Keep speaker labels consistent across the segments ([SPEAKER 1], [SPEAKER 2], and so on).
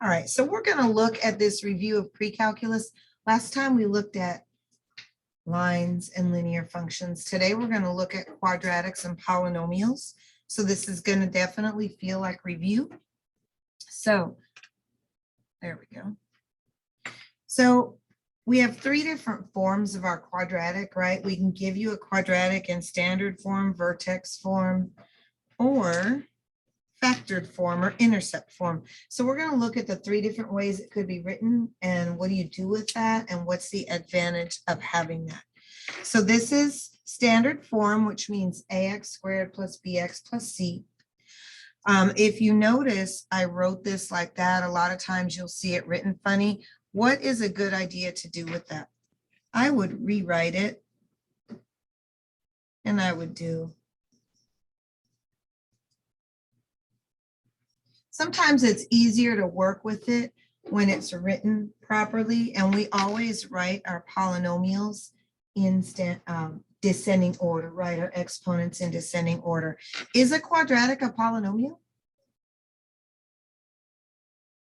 [SPEAKER 1] All right, so we're going to look at this review of pre-calculus. Last time we looked at lines and linear functions. Today we're going to look at quadratics and polynomials. So this is going to definitely feel like review. So there we go. So we have three different forms of our quadratic, right? We can give you a quadratic in standard form, vertex form, or factored form or intercept form. So we're going to look at the three different ways it could be written and what do you do with that and what's the advantage of having that. So this is standard form, which means ax squared plus bx plus c. If you notice, I wrote this like that. A lot of times you'll see it written funny. What is a good idea to do with that? I would rewrite it and I would do. Sometimes it's easier to work with it when it's written properly, and we always write our polynomials in descending order, right? Our exponents in descending order. Is a quadratic a polynomial?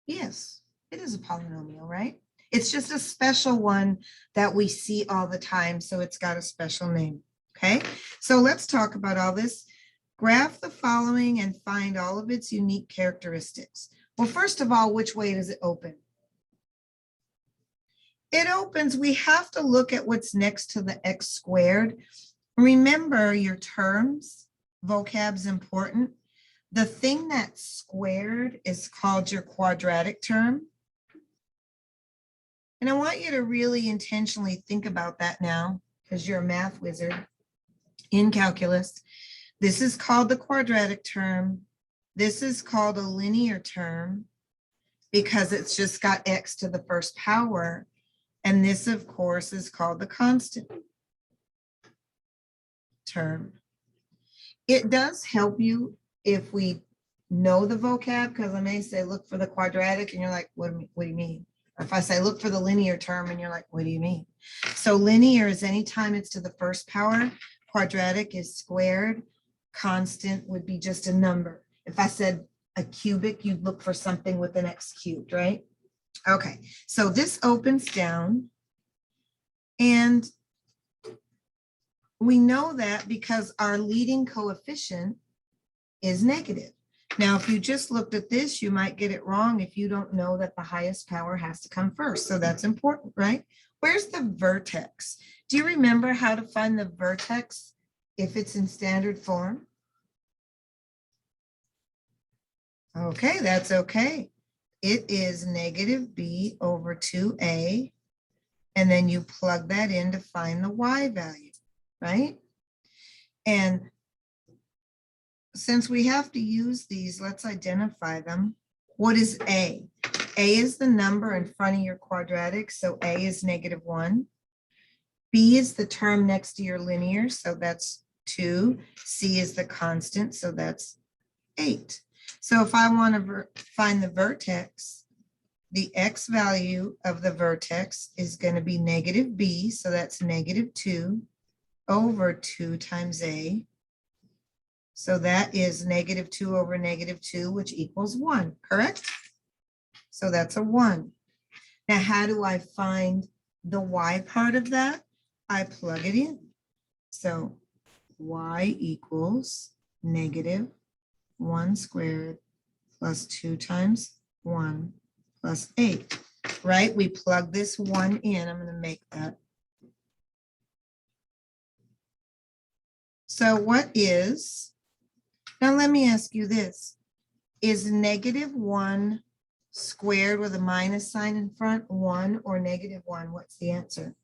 [SPEAKER 1] Yes, it is a polynomial, right? It's just a special one that we see all the time, so it's got a special name, okay? So let's talk about all this. Graph the following and find all of its unique characteristics. Well, first of all, which way does it open? It opens, we have to look at what's next to the x squared. Remember your terms, vocab's important. The thing that's squared is called your quadratic term. And I want you to really intentionally think about that now, because you're a math wizard in calculus. This is called the quadratic term. This is called a linear term because it's just got x to the first power. And this, of course, is called the constant term. It does help you if we know the vocab, because I may say, look for the quadratic, and you're like, what do you mean? Or if I say, look for the linear term, and you're like, what do you mean? So linear is anytime it's to the first power. Quadratic is squared. Constant would be just a number. If I said a cubic, you'd look for something with an x cubed, right? Okay, so this opens down, and we know that because our leading coefficient is negative. Now, if you just looked at this, you might get it wrong if you don't know that the highest power has to come first. So that's important, right? Where's the vertex? Do you remember how to find the vertex if it's in standard form? Okay, that's okay. It is negative b over 2a, and then you plug that in to find the y value, right? And since we have to use these, let's identify them. What is a? A is the number in front of your quadratic, so a is -1. B is the term next to your linear, so that's 2. C is the constant, so that's 8. So if I want to find the vertex, the x value of the vertex is going to be negative b, so that's -2 over 2 times a. So that is -2 over -2, which equals 1, correct? So that's a 1. Now, how do I find the y part of that? I plug it in. So y equals -1 squared plus 2 times 1 plus 8, right? We plug this 1 in. I'm going to make that. So what is, now let me ask you this. Is -1 squared with a minus sign in front 1 or -1? What's the answer?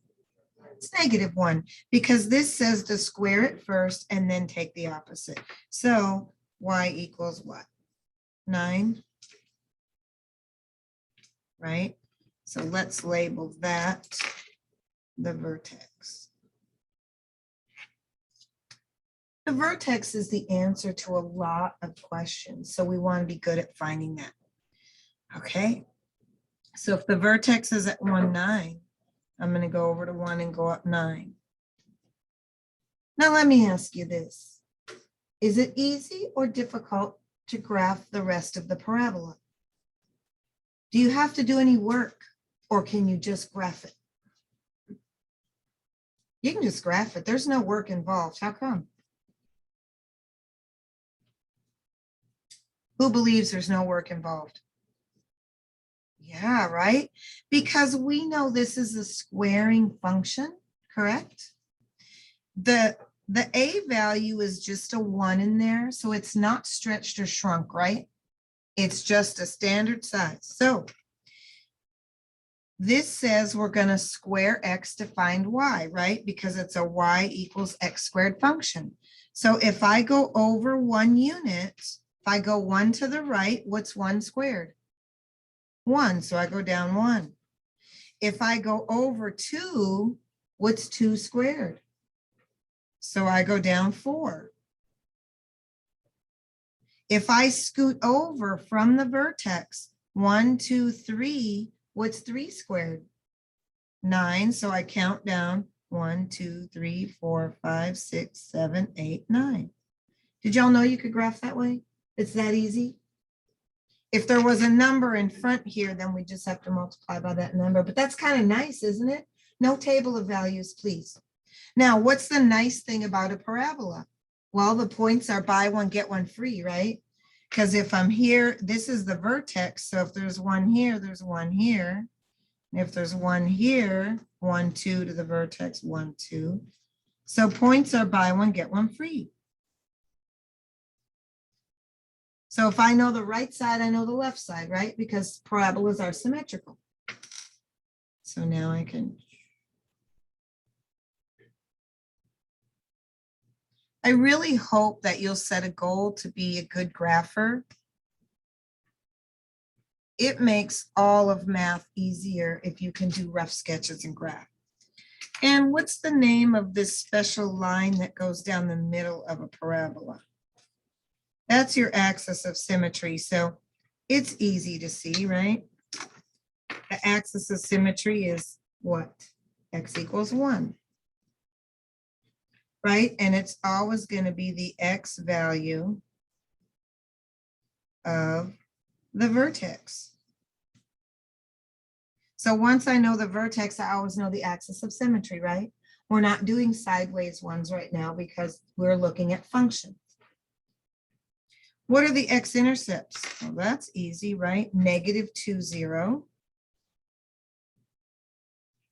[SPEAKER 1] It's -1 because this says to square it first and then take the opposite. So y equals what? 9, right? So let's label that the vertex. The vertex is the answer to a lot of questions, so we want to be good at finding that. Okay, so if the vertex is at 1, 9, I'm going to go over to 1 and go up 9. Now let me ask you this. Is it easy or difficult to graph the rest of the parabola? Do you have to do any work or can you just graph it? You can just graph it. There's no work involved. How come? Who believes there's no work involved? Yeah, right? Because we know this is a squaring function, correct? The A value is just a 1 in there, so it's not stretched or shrunk, right? It's just a standard size. So this says we're going to square x to find y, right? Because it's a y equals x squared function. So if I go over 1 unit, if I go 1 to the right, what's 1 squared? 1, so I go down 1. If I go over 2, what's 2 squared? So I go down 4. If I scoot over from the vertex, 1, 2, 3, what's 3 squared? 9, so I count down 1, 2, 3, 4, 5, 6, 7, 8, 9. Did y'all know you could graph that way? It's that easy. If there was a number in front here, then we just have to multiply by that number. But that's kind of nice, isn't it? No table of values, please. Now, what's the nice thing about a parabola? Well, the points are buy one, get one free, right? Because if I'm here, this is the vertex. So if there's 1 here, there's 1 here. And if there's 1 here, 1, 2 to the vertex, 1, 2. So points are buy one, get one free. So if I know the right side, I know the left side, right? Because parabolas are symmetrical. So now I can. I really hope that you'll set a goal to be a good grapher. It makes all of math easier if you can do rough sketches and graph. And what's the name of this special line that goes down the middle of a parabola? That's your axis of symmetry. So it's easy to see, right? The axis of symmetry is what? X equals 1. Right? And it's always going to be the x value of the vertex. So once I know the vertex, I always know the axis of symmetry, right? We're not doing sideways ones right now because we're looking at functions. What are the x-intercepts? Well, that's easy, right? -2, 0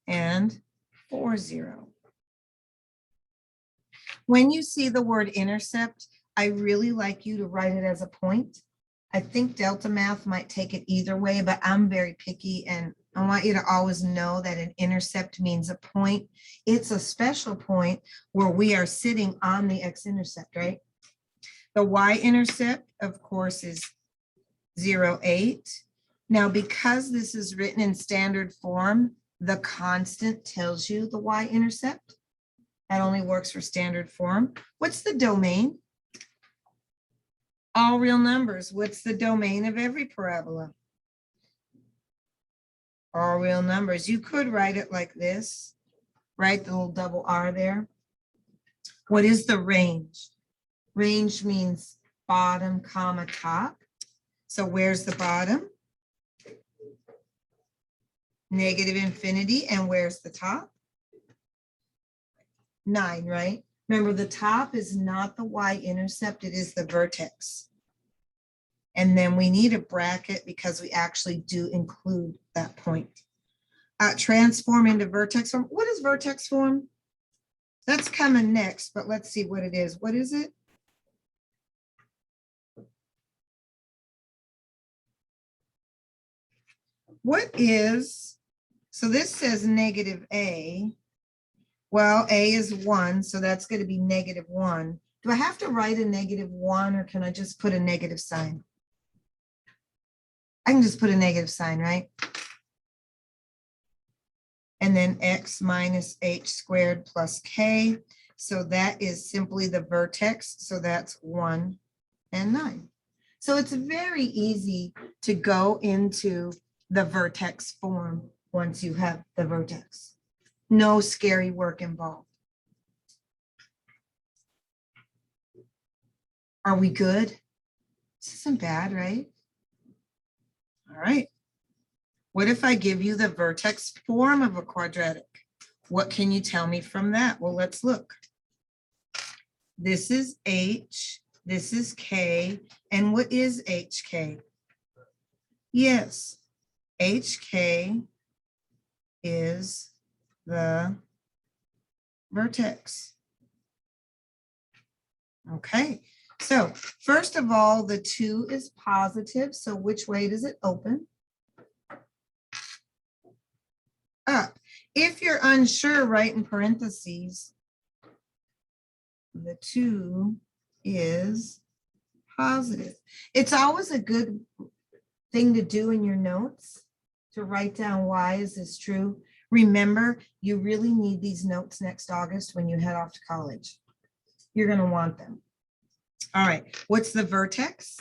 [SPEAKER 1] and 4, 0. When you see the word intercept, I really like you to write it as a point. I think Delta Math might take it either way, but I'm very picky and I want you to always know that an intercept means a point. It's a special point where we are sitting on the x-intercept, right? The y-intercept, of course, is 0, 8. Now, because this is written in standard form, the constant tells you the y-intercept. That only works for standard form. What's the domain? All real numbers. What's the domain of every parabola? All real numbers. You could write it like this, right? The little double R there. What is the range? Range means bottom, comma, top. So where's the bottom? -infinity. And where's the top? 9, right? Remember, the top is not the y-intercept, it is the vertex. And then we need a bracket because we actually do include that point. Transform into vertex form. What is vertex form? That's coming next, but let's see what it is. What is it? What is, so this says -a. Well, a is 1, so that's going to be -1. Do I have to write a -1 or can I just put a negative sign? I can just put a negative sign, right? And then x minus h squared plus k. So that is simply the vertex. So that's 1 and 9. So it's very easy to go into the vertex form once you have the vertex. No scary work involved. Are we good? This isn't bad, right? All right. What if I give you the vertex form of a quadratic? What can you tell me from that? Well, let's look. This is H, this is K, and what is HK? Yes, HK is the vertex. Okay, so first of all, the 2 is positive, so which way does it open? Up. If you're unsure, write in parentheses, the 2 is positive. It's always a good thing to do in your notes to write down why is this true. Remember, you really need these notes next August when you head off to college. You're going to want them. All right, what's the vertex?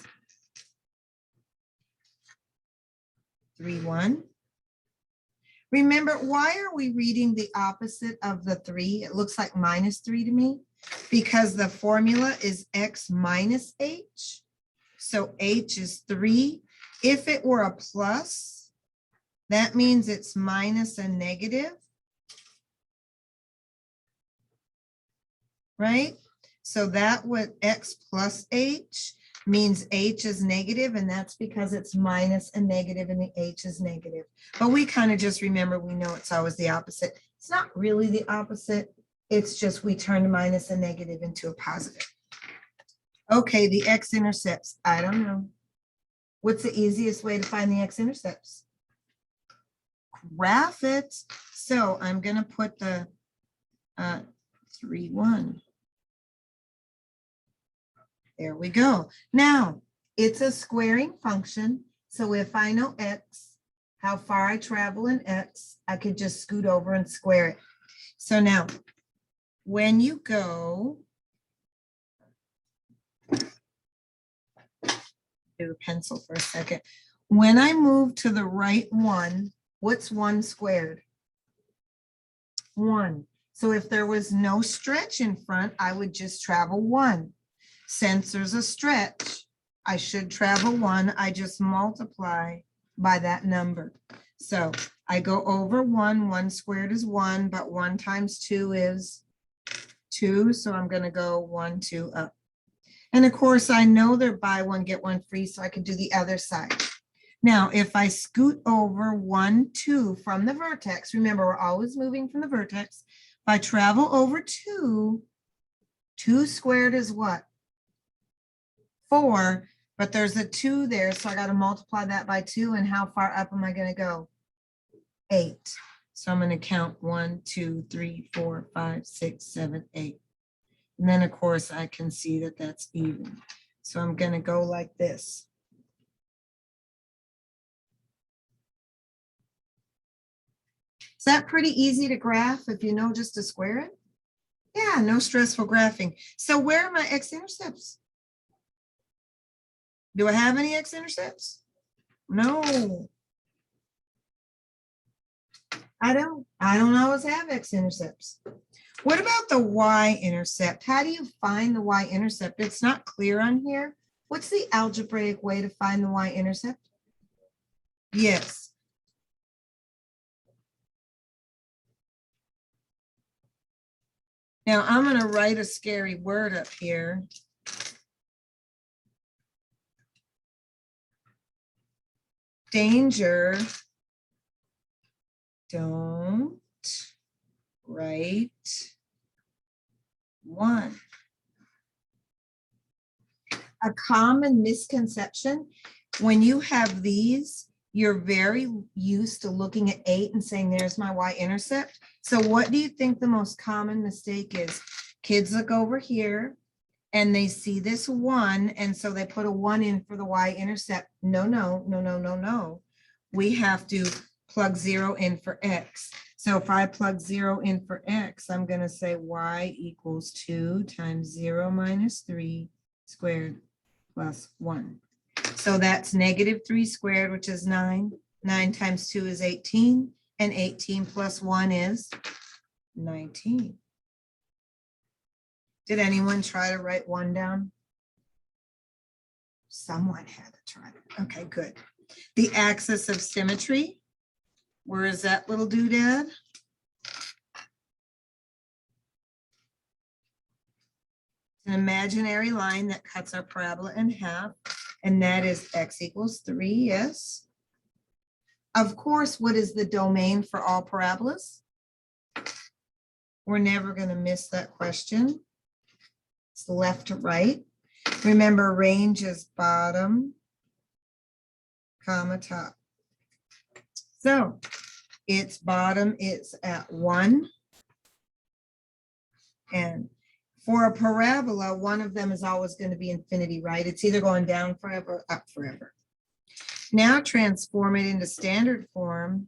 [SPEAKER 1] 3, 1. Remember, why are we reading the opposite of the 3? It looks like -3 to me because the formula is x minus h. So h is 3. If it were a plus, that means it's minus a negative, right? So that would x plus h means h is negative, and that's because it's minus a negative and the h is negative. But we kind of just remember, we know it's always the opposite. It's not really the opposite. It's just we turned minus a negative into a positive. Okay, the x-intercepts. I don't know. What's the easiest way to find the x-intercepts? Graph it. So I'm going to put the 3, 1. There we go. Now, it's a squaring function. So if I know x, how far I travel in x, I could just scoot over and square it. So now, when you go, do a pencil for a second. When I move to the right 1, what's 1 squared? 1. So if there was no stretch in front, I would just travel 1. Since there's a stretch, I should travel 1. I just multiply by that number. So I go over 1. 1 squared is 1, but 1 times 2 is 2. So I'm going to go 1, 2 up. And of course, I know they're buy one, get one free, so I could do the other side. Now, if I scoot over 1, 2 from the vertex, remember, we're always moving from the vertex. If I travel over 2, 2 squared is what? 4, but there's a 2 there, so I got to multiply that by 2. And how far up am I going to go? 8. So I'm going to count 1, 2, 3, 4, 5, 6, 7, 8. And then, of course, I can see that that's even. So I'm going to go like this. Is that pretty easy to graph if you know just to square it? Yeah, no stressful graphing. So where are my x-intercepts? Do I have any x-intercepts? No. I don't always have x-intercepts. What about the y-intercept? How do you find the y-intercept? It's not clear on here. What's the algebraic way to find the y-intercept? Yes. Now I'm going to write a scary word up here. Danger. Don't write 1. A common misconception, when you have these, you're very used to looking at 8 and saying, there's my y-intercept. So what do you think the most common mistake is? Kids look over here and they see this 1, and so they put a 1 in for the y-intercept. No, no, no, no, no, no. We have to plug 0 in for x. So if I plug 0 in for x, I'm going to say y equals 2 times 0 minus 3 squared plus 1. So that's -3 squared, which is 9. 9 times 2 is 18. And 18 plus 1 is 19. Did anyone try to write 1 down? Someone had to try it. Okay, good. The axis of symmetry. Where is that little doodad? An imaginary line that cuts our parabola in half, and that is x equals 3, yes. Of course, what is the domain for all parabolas? We're never going to miss that question. It's left to right. Remember, range is bottom, comma, top. So its bottom is at 1. And for a parabola, one of them is always going to be infinity, right? It's either going down forever or up forever. Now transform it into standard form.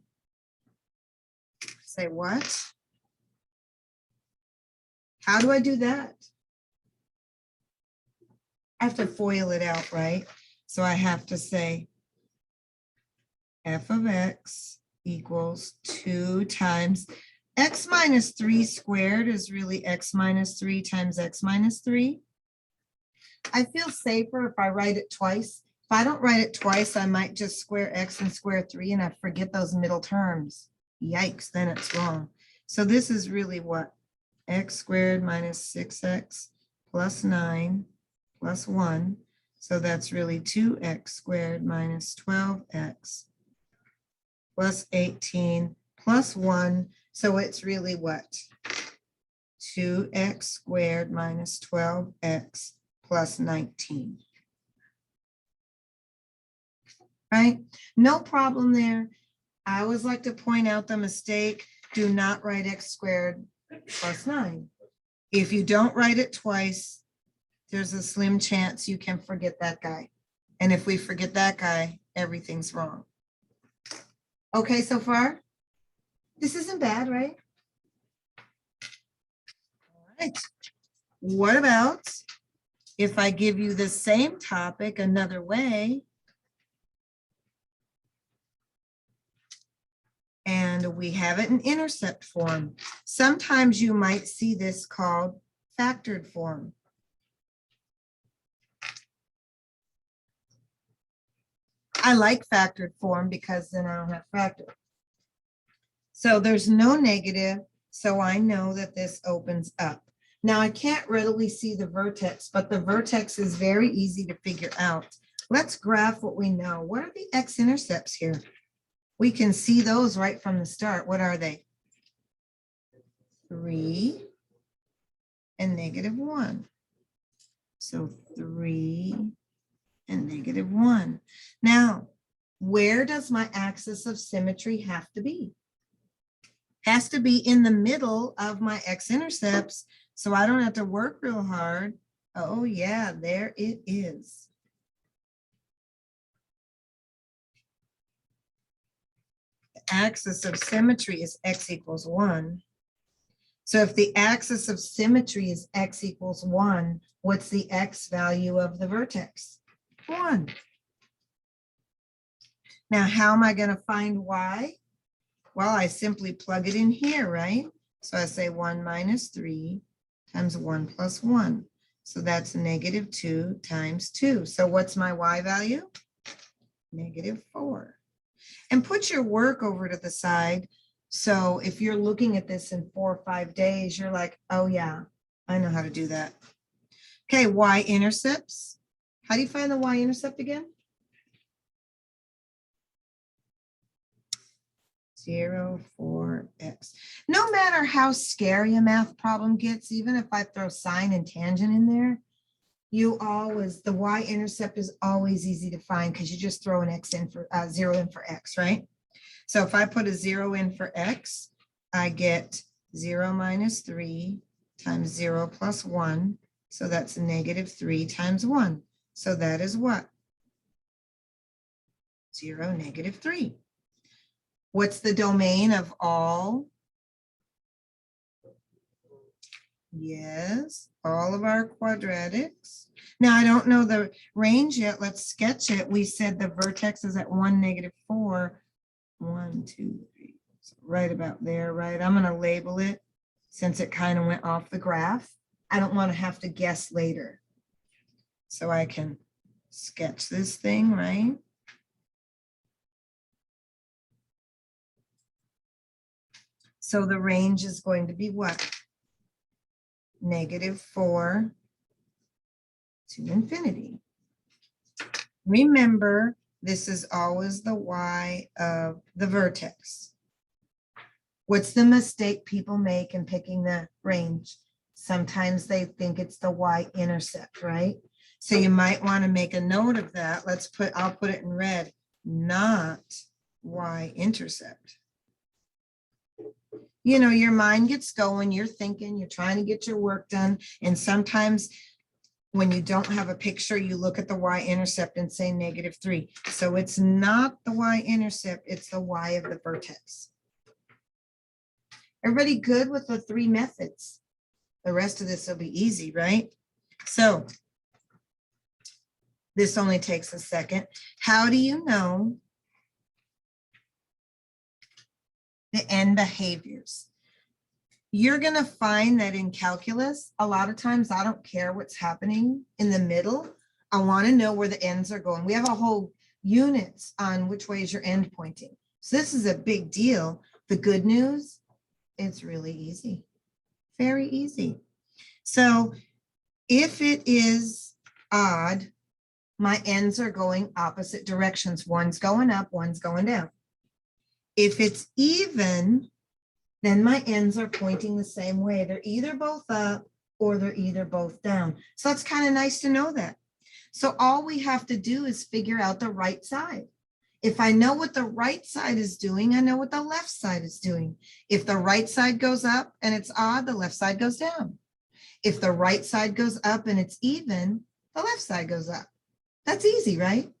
[SPEAKER 1] Say what? How do I do that? I have to FOIL it out, right? So I have to say f of x equals 2 times x minus 3 squared is really x minus 3 times x minus 3. I feel safer if I write it twice. If I don't write it twice, I might just square x and square 3 and I forget those middle terms. Yikes, then it's wrong. So this is really what? X squared minus 6x plus 9 plus 1. So that's really 2x squared minus 12x plus 18 plus 1. So it's really what? 2x squared minus 12x plus 19. Right? No problem there. I always like to point out the mistake. Do not write x squared plus 9. If you don't write it twice, there's a slim chance you can forget that guy. And if we forget that guy, everything's wrong. Okay, so far? This isn't bad, right? All right. What about if I give you the same topic another way? And we have it in intercept form. Sometimes you might see this called factored form. I like factored form because then I don't have factor. So there's no negative, so I know that this opens up. Now I can't readily see the vertex, but the vertex is very easy to figure out. Let's graph what we know. What are the x-intercepts here? We can see those right from the start. What are they? 3 and -1. So 3 and -1. Now, where does my axis of symmetry have to be? Has to be in the middle of my x-intercepts, so I don't have to work real hard. Oh yeah, there it is. The axis of symmetry is x equals 1. So if the axis of symmetry is x equals 1, what's the x value of the vertex? 1. Now, how am I going to find y? Well, I simply plug it in here, right? So I say 1 minus 3 times 1 plus 1. So that's -2 times 2. So what's my y value? -4. And put your work over to the side. So if you're looking at this in 4 or 5 days, you're like, oh yeah, I know how to do that. Okay, y-intercepts. How do you find the y-intercept again? 0, 4, x. No matter how scary a math problem gets, even if I throw sine and tangent in there, the y-intercept is always easy to find because you just throw an x in for 0 in for x, right? So if I put a 0 in for x, I get 0 minus 3 times 0 plus 1. So that's -3 times 1. So that is what? 0, -3. What's the domain of all? Yes, all of our quadratics. Now, I don't know the range yet. Let's sketch it. We said the vertex is at 1, -4. 1, 2, 3. So right about there, right? I'm going to label it since it kind of went off the graph. I don't want to have to guess later. So I can sketch this thing, right? So the range is going to be what? -4 to infinity. Remember, this is always the y of the vertex. What's the mistake people make in picking the range? Sometimes they think it's the y-intercept, right? So you might want to make a note of that. I'll put it in red, not y-intercept. You know, your mind gets going, you're thinking, you're trying to get your work done. And sometimes when you don't have a picture, you look at the y-intercept and say -3. So it's not the y-intercept, it's the y of the vertex. Everybody good with the 3 methods? The rest of this will be easy, right? So this only takes a second. How do you know the end behaviors? You're going to find that in calculus, a lot of times I don't care what's happening in the middle. I want to know where the ends are going. We have a whole unit on which way is your end pointing. So this is a big deal. The good news, it's really easy, very easy. So if it is odd, my ends are going opposite directions. One's going up, one's going down. If it's even, then my ends are pointing the same way. They're either both up or they're either both down. So that's kind of nice to know that. So all we have to do is figure out the right side. If I know what the right side is doing, I know what the left side is doing. If the right side goes up and it's odd, the left side goes down. If the right side goes up and it's even, the left side goes up. That's easy, right?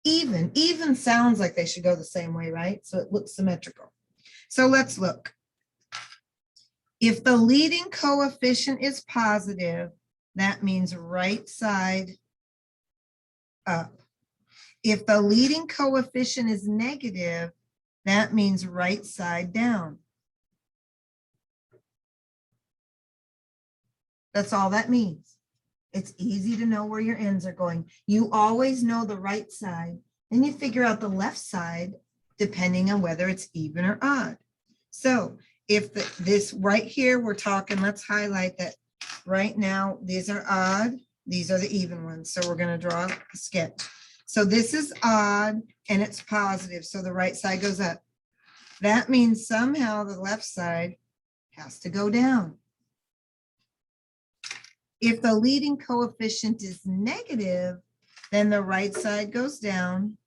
[SPEAKER 1] Even sounds like they should go the same way, right? So it looks symmetrical. So let's look. If the leading coefficient is positive, that means right side up. If the leading coefficient is negative, that means right side down. That's all that means. It's easy to know where your ends are going. You always know the right side, and you figure out the left side depending on whether it's even or odd. So if this right here, we're talking, let's highlight that right now, these are odd, these are the even ones. So we're going to draw a sketch. So this is odd and it's positive. So the right side goes up. That means somehow the left side has to go down. If the leading coefficient is negative, then the right side goes down,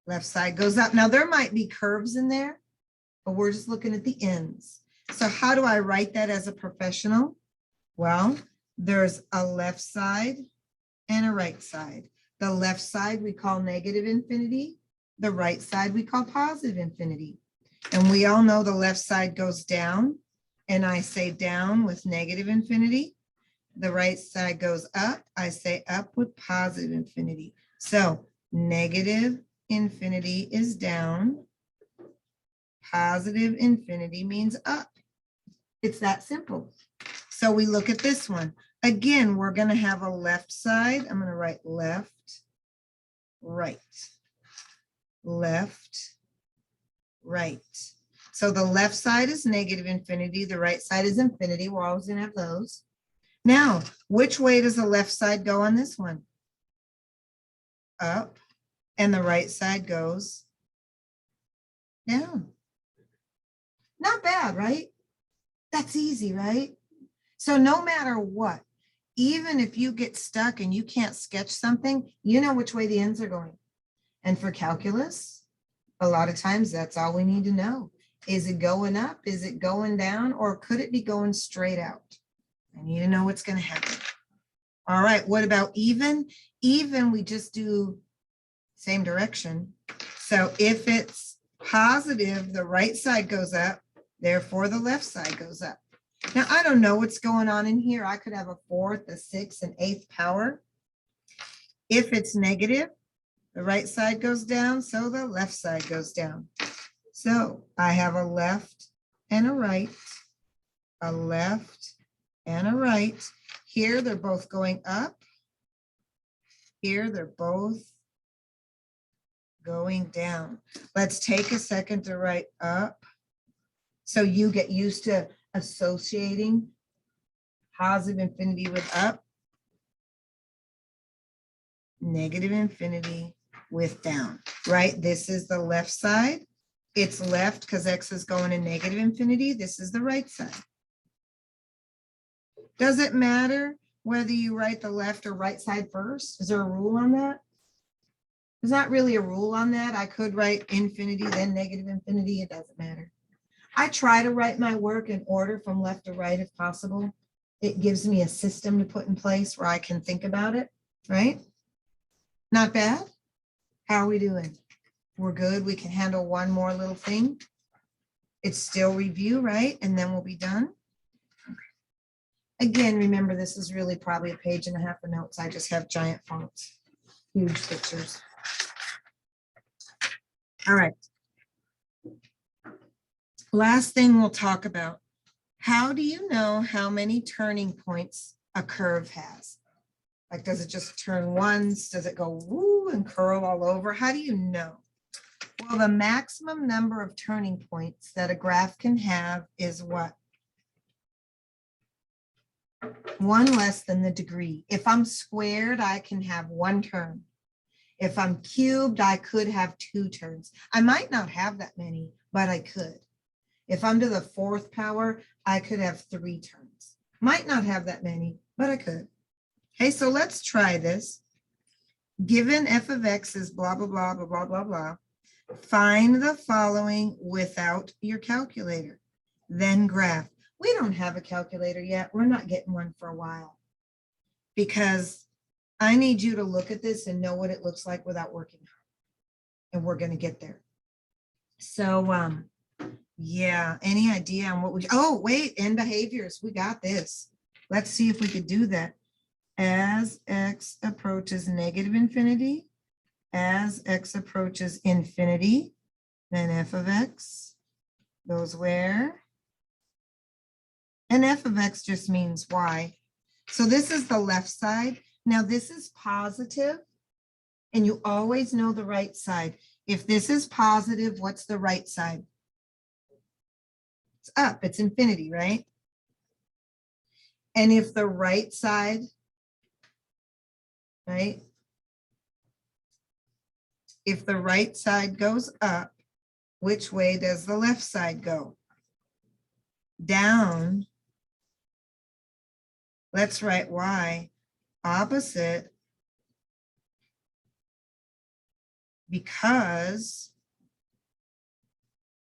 [SPEAKER 1] left side goes up. Now there might be curves in there, but we're just looking at the ends. So how do I write that as a professional? Well, there's a left side and a right side. The left side we call negative infinity. The right side we call positive infinity. And we all know the left side goes down, and I say down with negative infinity. The right side goes up, I say up with positive infinity. So negative infinity is down. Positive infinity means up. It's that simple. So we look at this one. Again, we're going to have a left side. I'm going to write left, right, left, right. So the left side is negative infinity. The right side is infinity. We're always going to have those. Now, which way does the left side go on this one? Up, and the right side goes down. Not bad, right? That's easy, right? So no matter what, even if you get stuck and you can't sketch something, you know which way the ends are going. And for calculus, a lot of times that's all we need to know. Is it going up? Is it going down? Or could it be going straight out? I need to know what's going to happen. All right, what about even? Even, we just do same direction. So if it's positive, the right side goes up, therefore the left side goes up. Now, I don't know what's going on in here. I could have a 4th, a 6th, an 8th power. If it's negative, the right side goes down, so the left side goes down. So I have a left and a right, a left and a right. Here, they're both going up. Here, they're both going down. Let's take a second to write up. So you get used to associating positive infinity with up, negative infinity with down, right? This is the left side. It's left because x is going to negative infinity. This is the right side. Does it matter whether you write the left or right side first? Is there a rule on that? There's not really a rule on that. I could write infinity, then negative infinity. It doesn't matter. I try to write my work in order from left to right if possible. It gives me a system to put in place where I can think about it, right? Not bad. How are we doing? We're good. We can handle one more little thing. It's still review, right? And then we'll be done. Again, remember, this is really probably a page and a half of notes. I just have giant fonts, huge pictures. All right. Last thing we'll talk about. How do you know how many turning points a curve has? Like, does it just turn once? Does it go woo and curl all over? How do you know? Well, the maximum number of turning points that a graph can have is what? 1 less than the degree. If I'm squared, I can have 1 turn. If I'm cubed, I could have 2 turns. I might not have that many, but I could. If I'm to the 4th power, I could have 3 turns. Might not have that many, but I could. Okay, so let's try this. Given f of x is blah, blah, blah, blah, blah, blah, blah. Find the following without your calculator. Then graph. We don't have a calculator yet. We're not getting one for a while because I need you to look at this and know what it looks like without working hard. And we're going to get there. So, yeah, any idea on what we, oh, wait, end behaviors. We got this. Let's see if we could do that. As x approaches negative infinity, as x approaches infinity, then f of x goes where? And f of x just means y. So this is the left side. Now this is positive, and you always know the right side. If this is positive, what's the right side? It's up, it's infinity, right? And if the right side, right? If the right side goes up, which way does the left side go? Down. Let's write y, opposite, because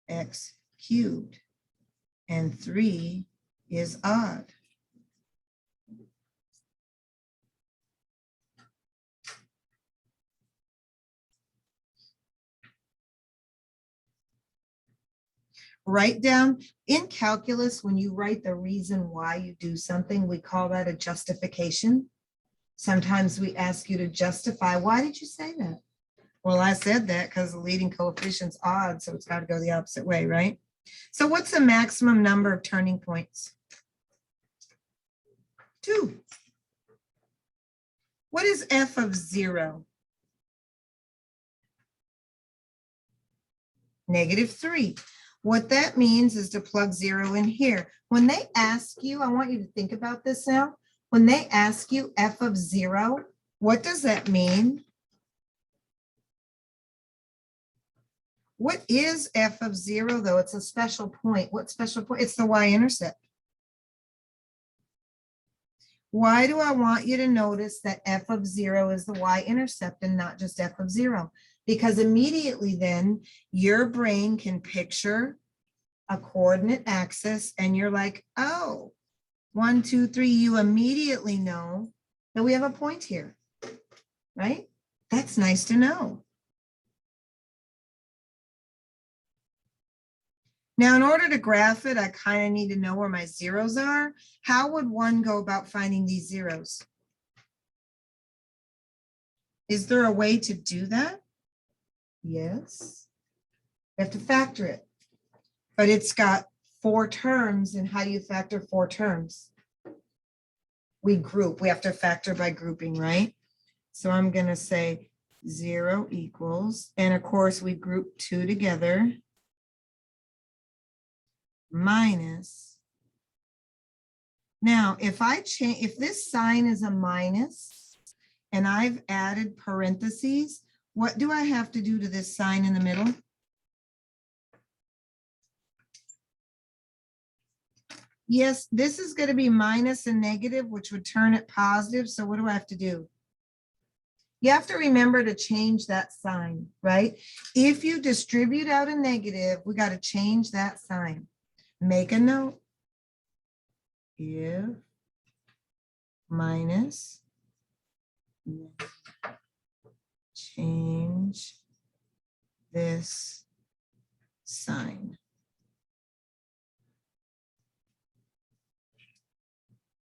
[SPEAKER 1] x cubed and 3 is odd. Write down in calculus, when you write the reason why you do something, we call that a justification. Sometimes we ask you to justify, why did you say that? Well, I said that because the leading coefficient's odd, so it's got to go the opposite way, right? So what's the maximum number of turning points? 2. What is f of 0? -3. What that means is to plug 0 in here. When they ask you, I want you to think about this now. When they ask you f of 0, what does that mean? What is f of 0 though? It's a special point. What special point? It's the y-intercept. Why do I want you to notice that f of 0 is the y-intercept and not just f of 0? Because immediately then your brain can picture a coordinate axis and you're like, oh, 1, 2, 3, you immediately know that we have a point here, right? That's nice to know. Now, in order to graph it, I kind of need to know where my zeros are. How would one go about finding these zeros? Is there a way to do that? Yes. You have to factor it. But it's got 4 terms, and how do you factor 4 terms? We group. We have to factor by grouping, right? So I'm going to say 0 equals, and of course we group 2 together. minus. Now, if I change, if this sign is a minus and I've added parentheses, what do I have to do to this sign in the middle? Yes, this is going to be minus and negative, which would turn it positive. So what do I have to do? You have to remember to change that sign, right? If you distribute out a negative, we got to change that sign. Make a note. If minus, change this sign.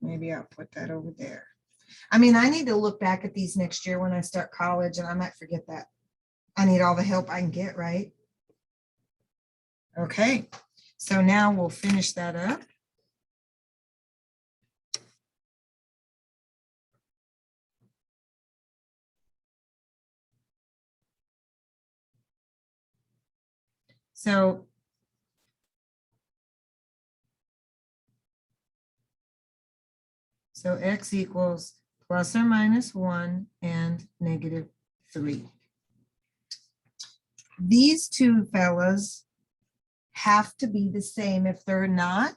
[SPEAKER 1] Maybe I'll put that over there. I mean, I need to look back at these next year when I start college, and I might forget that. I need all the help I can get, right? Okay, so now we'll finish that up. So x equals plus or minus 1 and negative 3. These two fellas have to be the same. If they're not,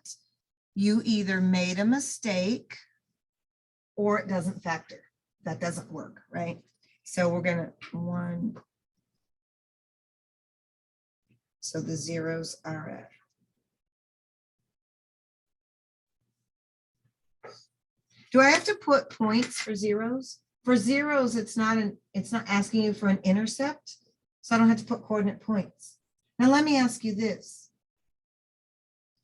[SPEAKER 1] you either made a mistake or it doesn't factor. That doesn't work, right? So we're going to 1. So the zeros are at. Do I have to put points for zeros? For zeros, it's not asking you for an intercept, so I don't have to put coordinate points. Now let me ask you this.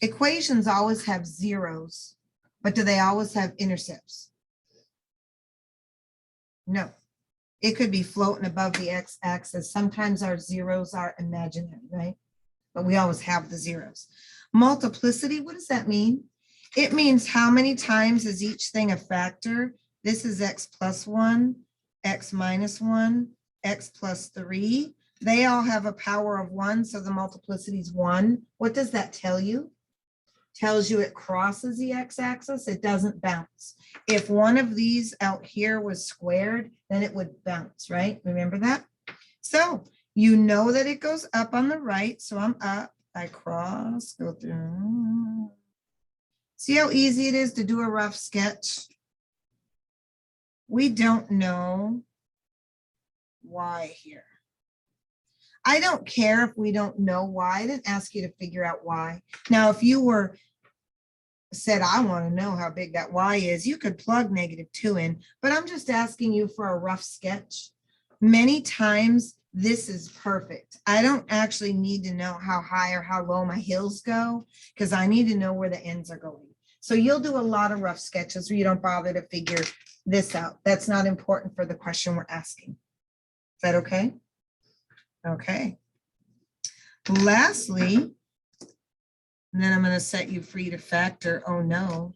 [SPEAKER 1] Equations always have zeros, but do they always have intercepts? No. It could be floating above the x-axis. Sometimes our zeros are imaginary, right? But we always have the zeros. Multiplicity, what does that mean? It means how many times is each thing a factor? This is x plus 1, x minus 1, x plus 3. They all have a power of 1, so the multiplicity is 1. What does that tell you? Tells you it crosses the x-axis. It doesn't bounce. If one of these out here was squared, then it would bounce, right? Remember that? So you know that it goes up on the right, so I'm up. I cross, go through. See how easy it is to do a rough sketch? We don't know why here. I don't care if we don't know why. I didn't ask you to figure out why. Now, if you were said, I want to know how big that y is, you could plug -2 in, but I'm just asking you for a rough sketch. Many times this is perfect. I don't actually need to know how high or how low my hills go because I need to know where the ends are going. So you'll do a lot of rough sketches where you don't bother to figure this out. That's not important for the question we're asking. Is that okay? Okay. Lastly, and then I'm going to set you free to factor. Oh no.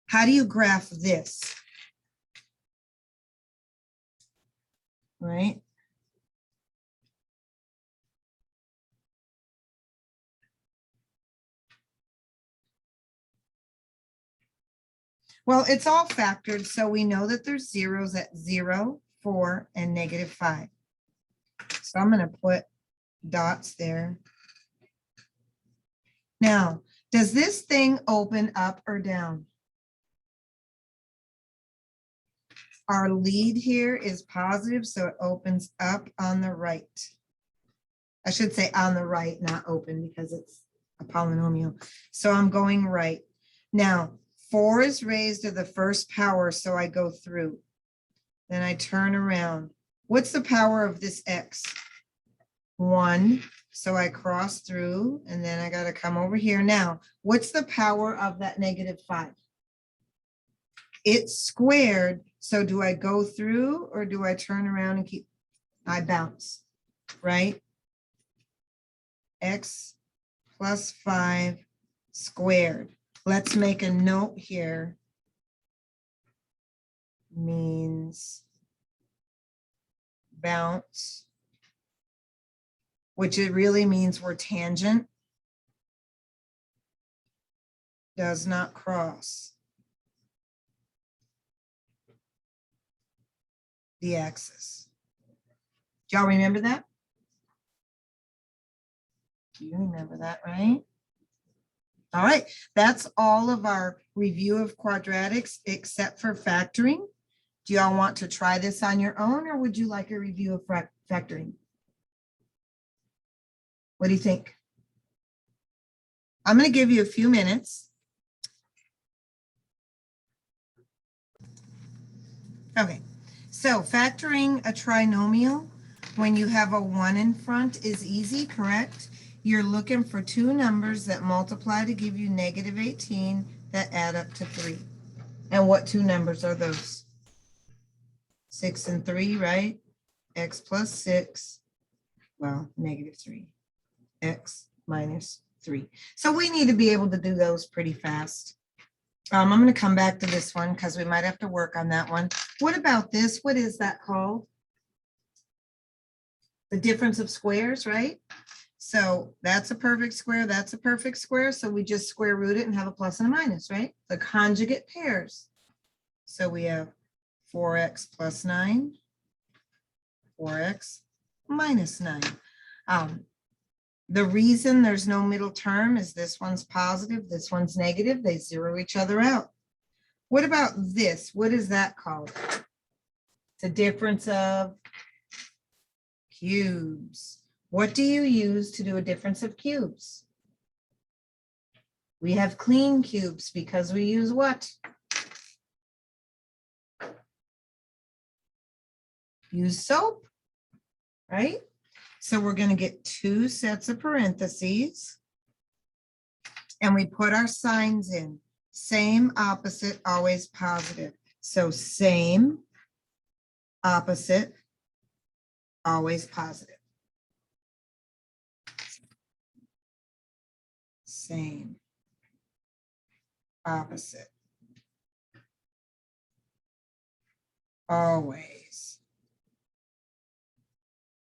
[SPEAKER 1] How do you graph this? Right? Well, it's all factored, so we know that there's zeros at 0, 4, and -5. So I'm going to put dots there. Now, does this thing open up or down? Our lead here is positive, so it opens up on the right. I should say on the right, not open, because it's a polynomial. So I'm going right. Now, 4 is raised to the first power, so I go through. Then I turn around. What's the power of this x? 1. So I cross through, and then I got to come over here. Now, what's the power of that -5? It's squared. So do I go through or do I turn around and keep? I bounce, right? X plus 5 squared. Let's make a note here. Means bounce, which it really means we're tangent. does not cross the axis. Do y'all remember that? You remember that, right? All right, that's all of our review of quadratics except for factoring. Do y'all want to try this on your own, or would you like a review of factoring? What do you think? I'm going to give you a few minutes. Okay, so factoring a trinomial when you have a 1 in front is easy, correct? You're looking for two numbers that multiply to give you negative 18 that add up to 3. And what two numbers are those? 6 and 3, right? X plus 6, well, negative 3. X minus 3. So we need to be able to do those pretty fast. I'm going to come back to this one because we might have to work on that one. What about this? What is that called? The difference of squares, right? So that's a perfect square. That's a perfect square. So we just square root it and have a plus and a minus, right? The conjugate pairs. So we have 4x plus 9, 4x minus 9. The reason there's no middle term is this one's positive, this one's negative. They zero each other out. What about this? What is that called? It's a difference of cubes. What do you use to do a difference of cubes? We have clean cubes because we use what? Use soap, right? So we're going to get two sets of parentheses and we put our signs in. Same, opposite, always positive. So same, opposite, always positive. Same, opposite, always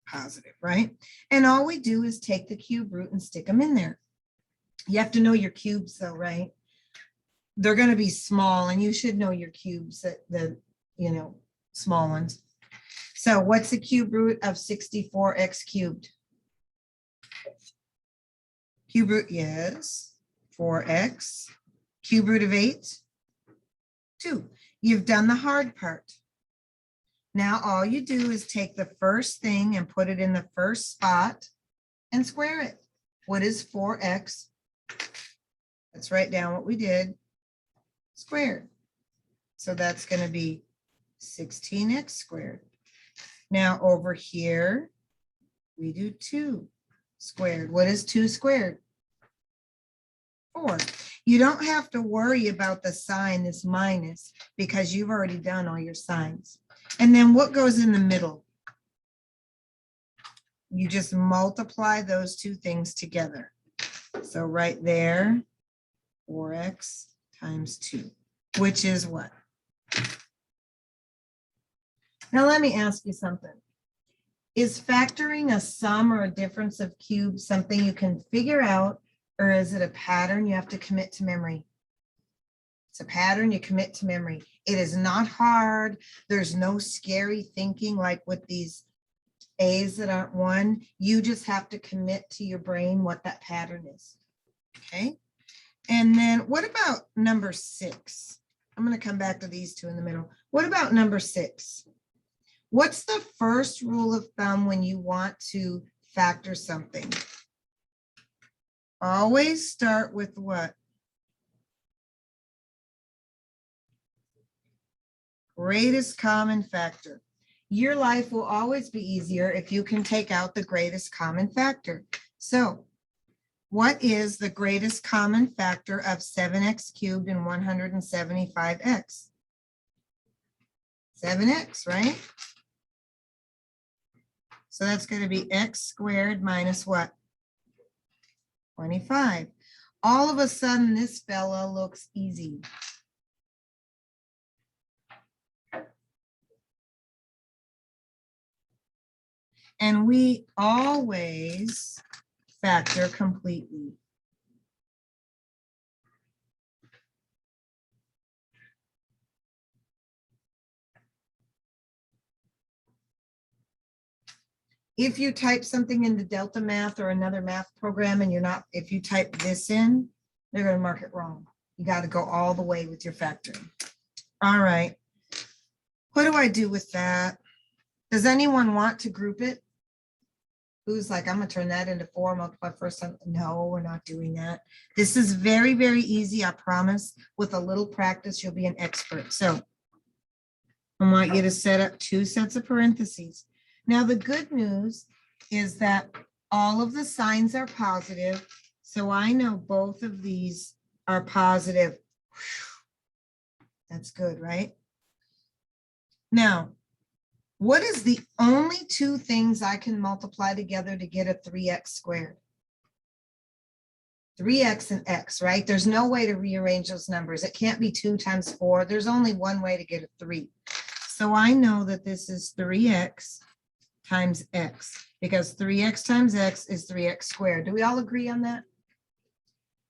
[SPEAKER 1] positive, right? And all we do is take the cube root and stick them in there. You have to know your cubes though, right? They're going to be small and you should know your cubes, the small ones. So what's the cube root of 64x cubed? Cube root is 4x. Cube root of 8, 2. You've done the hard part. Now all you do is take the first thing and put it in the first spot and square it. What is 4x? Let's write down what we did. Squared. So that's going to be 16x squared. Now over here, we do 2 squared. What is 2 squared? 4. You don't have to worry about the sign, this minus, because you've already done all your signs. And then what goes in the middle? You just multiply those two things together. So right there, 4x times 2, which is what? Now let me ask you something. Is factoring a sum or a difference of cubes something you can figure out, or is it a pattern you have to commit to memory? It's a pattern you commit to memory. It is not hard. There's no scary thinking like with these A's that aren't 1. You just have to commit to your brain what that pattern is. Okay. And then what about number 6? I'm going to come back to these two in the middle. What about number 6? What's the first rule of thumb when you want to factor something? Always start with what? Greatest common factor. Your life will always be easier if you can take out the greatest common factor. So what is the greatest common factor of 7x cubed and 175x? 7x, right? So that's going to be x squared minus what? 25. All of a sudden, this fella looks easy. And we always factor completely. If you type something into Delta Math or another math program and you're not, if you type this in, they're going to mark it wrong. You got to go all the way with your factoring. All right. What do I do with that? Does anyone want to group it? Who's like, I'm going to turn that into 4, multiply first time? No, we're not doing that. This is very, very easy. I promise. With a little practice, you'll be an expert. So I want you to set up 2 sets of parentheses. Now, the good news is that all of the signs are positive. So I know both of these are positive. That's good, right? Now, what is the only 2 things I can multiply together to get a 3x squared? 3x and x, right? There's no way to rearrange those numbers. It can't be 2 times 4. There's only one way to get a 3. So I know that this is 3x times x, because 3x times x is 3x squared. Do we all agree on that?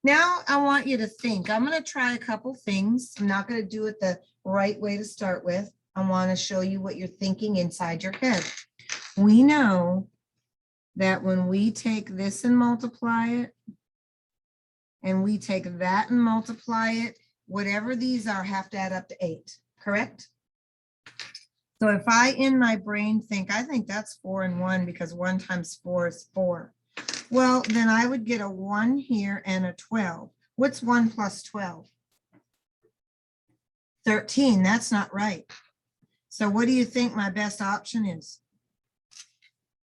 [SPEAKER 1] Now I want you to think. I'm going to try a couple things. I'm not going to do it the right way to start with. I want to show you what you're thinking inside your head. We know that when we take this and multiply it, and we take that and multiply it, whatever these are have to add up to 8, correct? So if I in my brain think, I think that's 4 and 1 because 1 times 4 is 4. Well, then I would get a 1 here and a 12. What's 1 plus 12? 13. That's not right. So what do you think my best option is?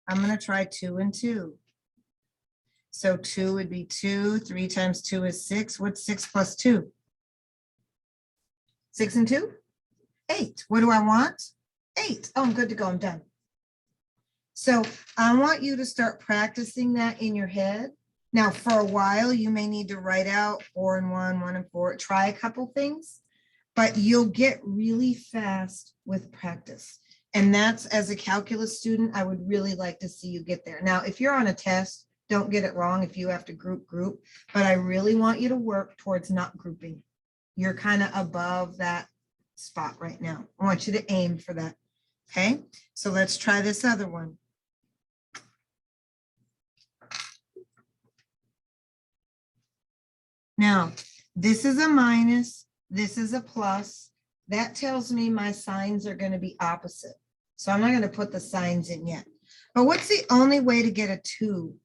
[SPEAKER 1] I'm going to try 2 and 2. So 2 would be 2. 3 times 2 is 6. What's 6 plus 2? 6 and 2? 8. What do I want? 8. Oh, I'm good to go. I'm done. So I want you to start practicing that in your head. Now, for a while, you may need to write out 4 and 1, 1 and 4. Try a couple things, but you'll get really fast with practice. And that's, as a calculus student, I would really like to see you get there. Now, if you're on a test, don't get it wrong if you have to group, but I really want you to work towards not grouping. You're kind of above that spot right now. I want you to aim for that. Okay, so let's try this other one. Now, this is a minus, this is a plus. That tells me my signs are going to be opposite. So I'm not going to put the signs in yet. But what's the only way to get a 2?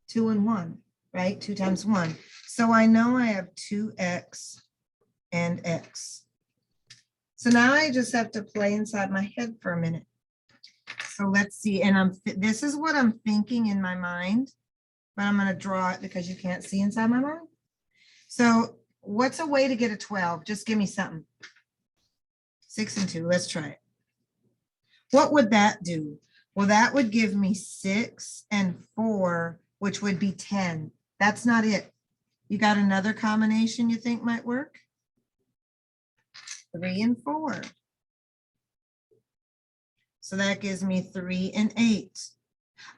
[SPEAKER 1] 2 and 1, right? 2 times 1. So I know I have 2x and x. So now I just have to play inside my head for a minute. So let's see. And this is what I'm thinking in my mind, but I'm going to draw it because you can't see inside my mind. So what's a way to get a 12? Just give me something. 6 and 2. Let's try it. What would that do? Well, that would give me 6 and 4, which would be 10. That's not it. You got another combination you think might work? 3 and 4. So that gives me 3 and 8.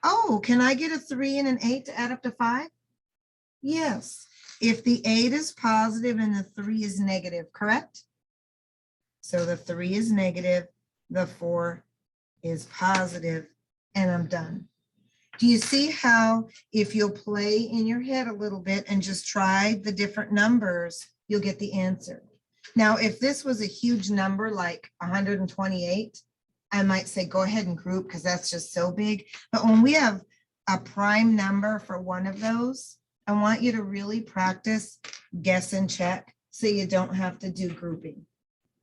[SPEAKER 1] Oh, can I get a 3 and an 8 to add up to 5? Yes. If the 8 is positive and the 3 is negative, correct? So the 3 is negative, the 4 is positive, and I'm done. Do you see how if you'll play in your head a little bit and just try the different numbers, you'll get the answer? Now, if this was a huge number like 128, I might say go ahead and group because that's just so big. But when we have a prime number for one of those, I want you to really practice guess and check so you don't have to do grouping.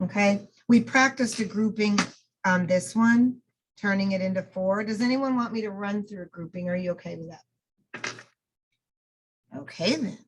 [SPEAKER 1] Okay, we practiced a grouping on this one, turning it into 4. Does anyone want me to run through a grouping? Are you okay with that? Okay, then.